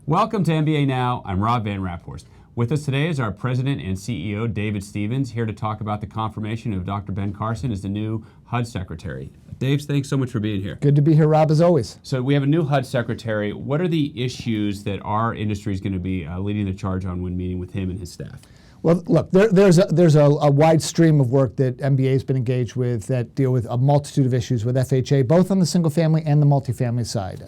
Welcome to MBA Now. I'm Rob Van Raphorst. With us today is our President and CEO, David Stevens, here to talk about the confirmation of Dr. Ben Carson as the new HUD Secretary. Dave, thanks so much for being here. Good to be here, Rob, as always. So we have a new HUD Secretary. What are the issues that our industry is going to be leading the charge on when meeting with him and his staff? Well, look, there's a wide stream of work that MBA has been engaged with that deal with a multitude of issues with FHA, both on the single family and the multifamily side.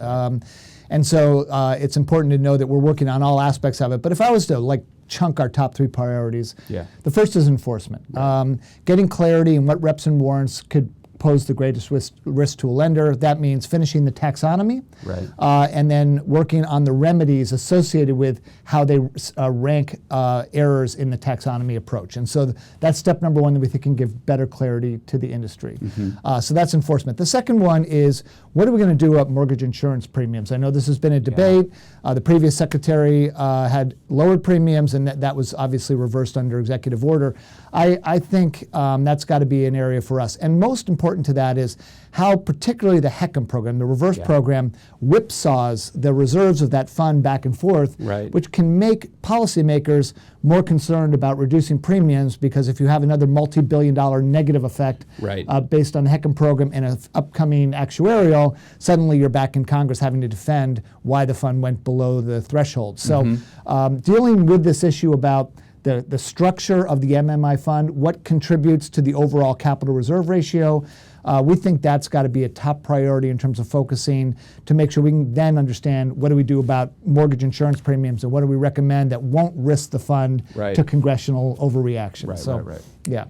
And so it's important to know that we're working on all aspects of it. But if I was to chunk our top three priorities, the first is enforcement. Right. Getting clarity in what reps and warrants could pose the greatest risk to a lender. That means finishing the taxonomy, right. And then working on the remedies associated with how they rank errors in the taxonomy approach. And so that's step number one that we think can give better clarity to the industry. Mm-hmm. So that's enforcement. The second one is, what are we going to do about mortgage insurance premiums? I know this has been a debate. The previous secretary had lowered premiums, and that was obviously reversed under executive order. I think that's got to be an area for us. And most important to that is how particularly the HECM program, the reverse program, whipsaws the reserves of that fund back and forth, which can make policymakers more concerned about reducing premiums, because if you have another multi-billion-dollar negative effect based on the HECM program and an upcoming actuarial, suddenly you're back in Congress having to defend why the fund went below the threshold. So dealing with this issue about the structure of the MMI fund, what contributes to the overall capital reserve ratio, we think that's got to be a top priority in terms of focusing to make sure we can then understand what do we do about mortgage insurance premiums and what do we recommend that won't risk the fund to congressional overreaction. Yeah.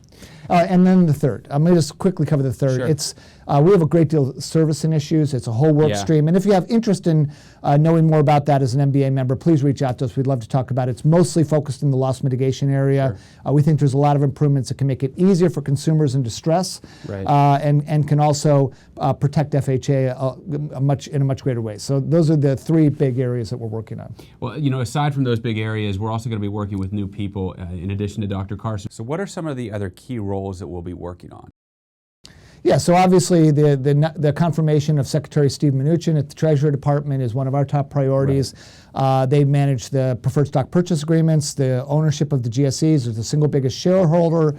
And then the third, I'm going to just quickly cover the third. It's we have a great deal of servicing issues. It's a whole work stream. And if you have interest in knowing more about that as an MBA member, please reach out to us. We'd love to talk about it. It's mostly focused in the loss mitigation area. We think there's a lot of improvements that can make it easier for consumers in distress and can also protect FHA in a much greater way. So those are the three big areas that we're working on. Well, aside from those big areas, we're also going to be working with new people in addition to Dr. Carson. So what are some of the other key roles that we'll be working on? Yeah, so obviously the confirmation of Secretary Steve Mnuchin at the Treasury Department is one of our top priorities. They manage the preferred stock purchase agreements, the ownership of the GSEs as the single biggest shareholder,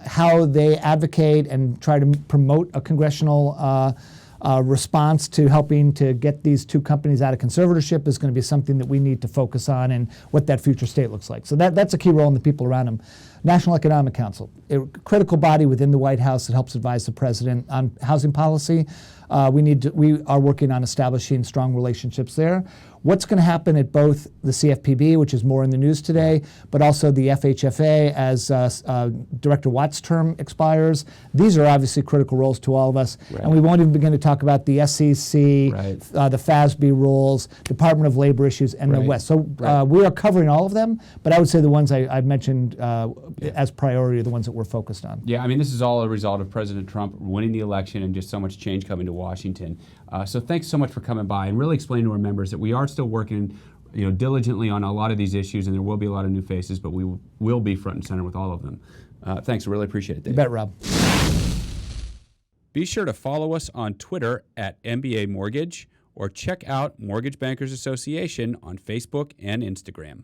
how they advocate and try to promote a congressional response to helping to get these two companies out of conservatorship is going to be something that we need to focus on, and what that future state looks like. So that's a key role in the people around him. National Economic Council, a critical body within the White House that helps advise the president on housing policy. We are working on establishing strong relationships there. What's going to happen at both the CFPB, which is more in the news today, but also the FHFA as Director Watt's term expires. These are obviously critical roles to all of us. And we won't even begin to talk about the SEC, the FASB rules, Department of Labor issues, and the West. So we are covering all of them, but I would say the ones I mentioned as priority are the ones that we're focused on. Yeah, I mean, this is all a result of President Trump winning the election and just so much change coming to Washington. So thanks so much for coming by and really explaining to our members that we are still working diligently on a lot of these issues, and there will be a lot of new faces, but we will be front and center with all of them. Thanks, really appreciate it, Dave. You bet, Rob. Be sure to follow us on Twitter at MBA Mortgage, or check out Mortgage Bankers Association on Facebook and Instagram.